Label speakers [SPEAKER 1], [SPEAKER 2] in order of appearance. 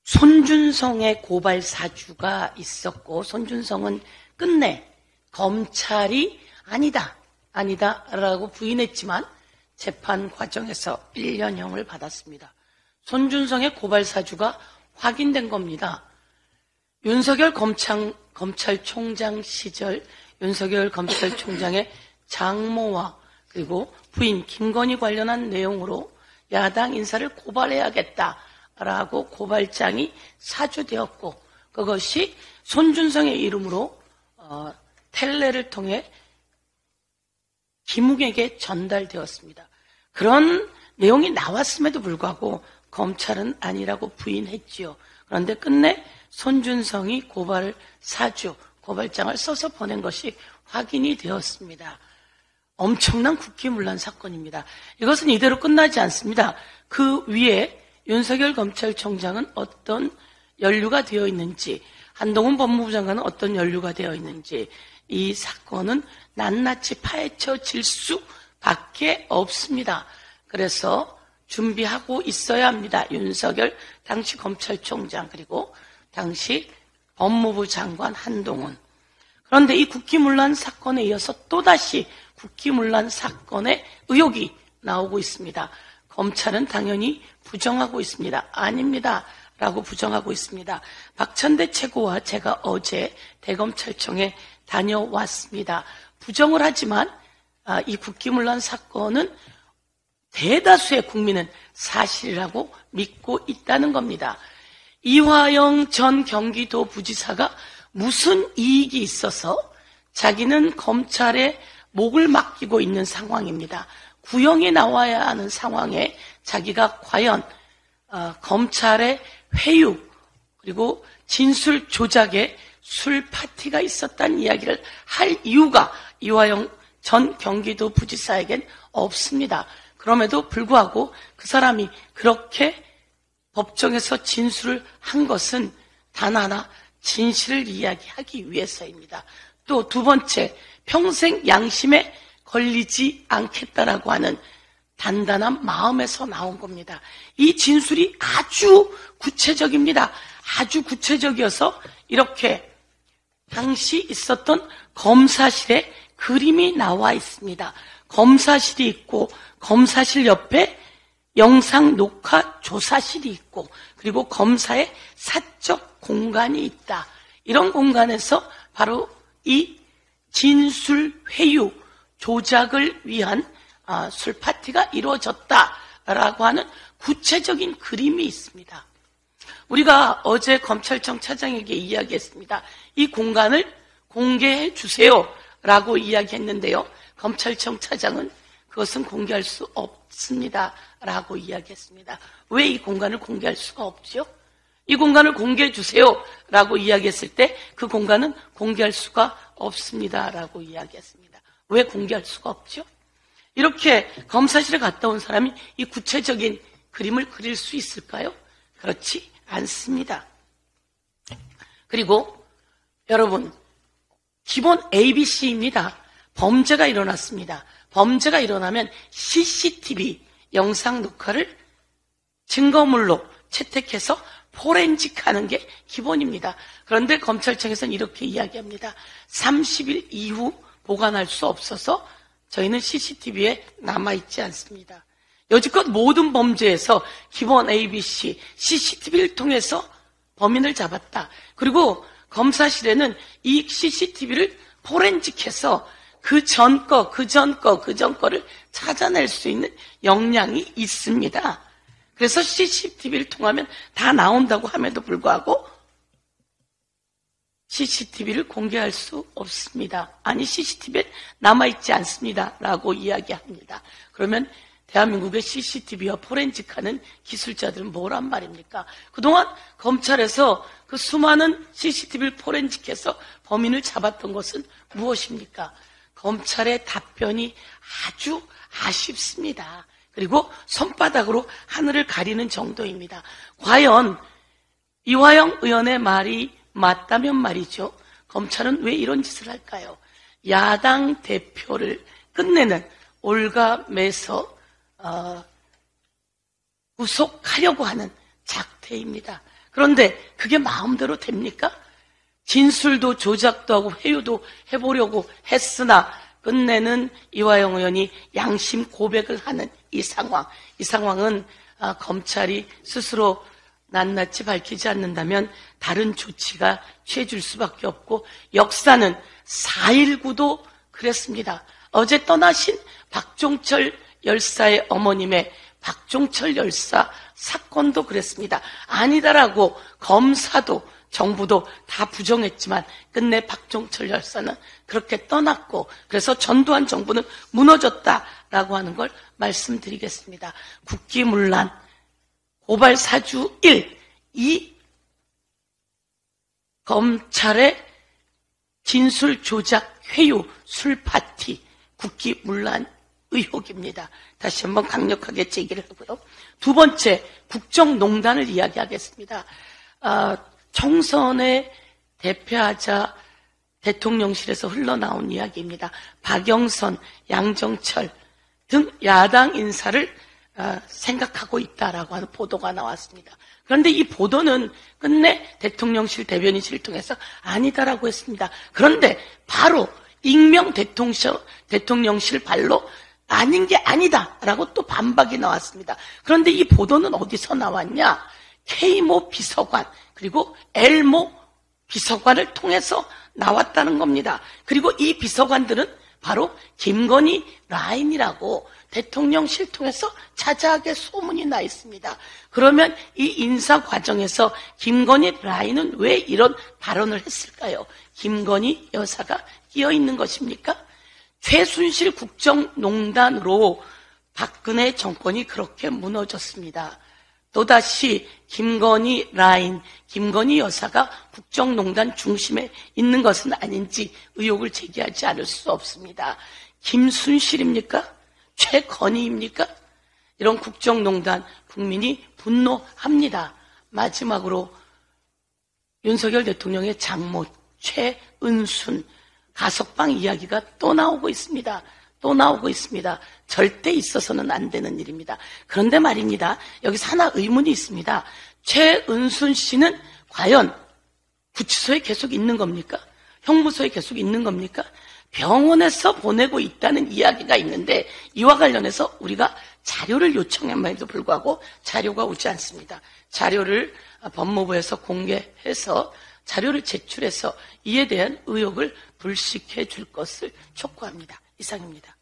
[SPEAKER 1] 손준성의 고발 사주가 있었고, 손준성은 끝내 검찰이 아니다라고 부인했지만 재판 과정에서 1년형을 받았습니다. 손준성의 고발 사주가 확인된 겁니다. 윤석열 검찰총장 시절 윤석열 검찰총장의 장모와 그리고 부인 김건희 관련한 내용으로 야당 인사를 고발해야겠다라고 고발장이 사주되었고, 그것이 손준성의 이름으로 텔레를 통해 김웅에게 전달되었습니다. 그런 내용이 나왔음에도 불구하고 검찰은 아니라고 부인했지요. 그런데 끝내 손준성이 고발장을 써서 보낸 것이 확인이 되었습니다. 엄청난 국기문란 사건입니다. 이것은 이대로 끝나지 않습니다. 그 위에 윤석열 검찰총장은 어떤 연루가 되어 있는지, 한동훈 법무부 장관은 어떤 연루가 되어 있는지, 이 사건은 낱낱이 파헤쳐질 수밖에 없습니다. 그래서 준비하고 있어야 합니다. 윤석열 당시 검찰총장 그리고 당시 법무부 장관 한동훈. 그런데 이 국기문란 사건에 이어서 또다시 국기문란 사건의 의혹이 나오고 있습니다. 검찰은 당연히 부정하고 있습니다. 아닙니다 라고 부정하고 있습니다. 박찬대 최고와 제가 어제 대검찰청에 다녀왔습니다. 부정을 하지만 이 국기문란 사건은 대다수의 국민은 사실이라고 믿고 있다는 겁니다. 이화영 전 경기도 부지사가 무슨 이익이 있어서 자기는 검찰에 목을 맡기고 있는 상황입니다. 구형이 나와야 하는 상황에 자기가 과연 검찰의 회유 그리고 진술 조작에 술 파티가 있었다는 이야기를 할 이유가 이화영 전 경기도 부지사에겐 없습니다. 그럼에도 불구하고 그 사람이 그렇게 법정에서 진술을 한 것은 단 하나 진실을 이야기하기 위해서입니다. 또 두 번째, 평생 양심에 걸리지 않겠다라고 하는 단단한 마음에서 나온 겁니다. 이 진술이 아주 구체적입니다. 아주 구체적이어서 이렇게 당시 있었던 검사실에 그림이 나와 있습니다. 검사실이 있고 검사실 옆에 영상 녹화 조사실이 있고 그리고 검사의 사적 공간이 있다. 이런 공간에서 바로 이 진술 회유 조작을 위한 술 파티가 이루어졌다라고 하는 구체적인 그림이 있습니다. 우리가 어제 검찰청 차장에게 이야기했습니다. 이 공간을 공개해 주세요라고 이야기했는데요. 검찰청 차장은 그것은 공개할 수 없습니다 라고 이야기했습니다. 왜 이 공간을 공개할 수가 없죠? 이 공간을 공개해 주세요 라고 이야기했을 때 그 공간은 공개할 수가 없습니다 라고 이야기했습니다. 왜 공개할 수가 없죠? 이렇게 검사실에 갔다 온 사람이 이 구체적인 그림을 그릴 수 있을까요? 그렇지 않습니다. 그리고 여러분, 기본 ABC입니다. 범죄가 일어났습니다. 범죄가 일어나면 CCTV 영상 녹화를 증거물로 채택해서 포렌식하는 게 기본입니다. 그런데 검찰청에서는 이렇게 이야기합니다. 30일 이후 보관할 수 없어서 저희는 CCTV에 남아있지 않습니다. 여지껏 모든 범죄에서 기본 ABC, CCTV를 통해서 범인을 잡았다. 그리고 검사실에는 이 CCTV를 포렌식해서 그 전 거를 찾아낼 수 있는 역량이 있습니다. 그래서 CCTV를 통하면 다 나온다고 함에도 불구하고 CCTV를 공개할 수 없습니다. 아니, CCTV에 남아있지 않습니다 라고 이야기합니다. 그러면 대한민국의 CCTV와 포렌식하는 기술자들은 뭐란 말입니까? 그동안 검찰에서 그 수많은 CCTV를 포렌식해서 범인을 잡았던 것은 무엇입니까? 검찰의 답변이 아주 아쉽습니다. 그리고 손바닥으로 하늘을 가리는 정도입니다. 과연 이화영 의원의 말이 맞다면 말이죠. 검찰은 왜 이런 짓을 할까요? 야당 대표를 끝내는 올가매서 구속하려고 하는 작태입니다. 그런데 그게 마음대로 됩니까? 진술도 조작도 하고 회유도 해보려고 했으나 끝내는 이화영 의원이 양심 고백을 하는 이 상황은 검찰이 스스로 낱낱이 밝히지 않는다면 다른 조치가 취해질 수밖에 없고, 역사는 4.19도 그랬습니다. 어제 떠나신 박종철 열사의 어머님의 박종철 열사 사건도 그랬습니다. 아니다라고 검사도 정부도 다 부정했지만 끝내 박종철 열사는 그렇게 떠났고, 그래서 전두환 정부는 무너졌다라고 하는 걸 말씀드리겠습니다. 국기문란, 고발사주 1, 이 검찰의 진술 조작, 회유, 술파티, 국기문란 의혹입니다. 다시 한번 강력하게 제기를 하고요. 두 번째, 국정농단을 이야기하겠습니다. 총선에 대표하자 대통령실에서 흘러나온 이야기입니다. 박영선, 양정철 등 야당 인사를 생각하고 있다라고 하는 보도가 나왔습니다. 그런데 이 보도는 끝내 대통령실 대변인실을 통해서 아니다라고 했습니다. 그런데 바로 익명 대통령실 발로 아닌 게 아니다라고 또 반박이 나왔습니다. 그런데 이 보도는 어디서 나왔냐? K모 비서관 그리고 L모 비서관을 통해서 나왔다는 겁니다. 그리고 이 비서관들은 바로 김건희 라인이라고 대통령실 통해서 자자하게 소문이 나 있습니다. 그러면 이 인사 과정에서 김건희 라인은 왜 이런 발언을 했을까요? 김건희 여사가 끼어 있는 것입니까? 최순실 국정농단으로 박근혜 정권이 그렇게 무너졌습니다. 또다시 김건희 라인, 김건희 여사가 국정농단 중심에 있는 것은 아닌지 의혹을 제기하지 않을 수 없습니다. 김순실입니까? 최건희입니까? 이런 국정농단 국민이 분노합니다. 마지막으로 윤석열 대통령의 장모 최은순 가석방 이야기가 또 나오고 있습니다. 절대 있어서는 안 되는 일입니다. 그런데 말입니다. 여기서 하나 의문이 있습니다. 최은순 씨는 과연 구치소에 계속 있는 겁니까? 형무소에 계속 있는 겁니까? 병원에서 보내고 있다는 이야기가 있는데, 이와 관련해서 우리가 자료를 요청함에도 불구하고 자료가 오지 않습니다. 자료를 법무부에서 공개해서 자료를 제출해서 이에 대한 의혹을 불식해 줄 것을 촉구합니다. 이상입니다.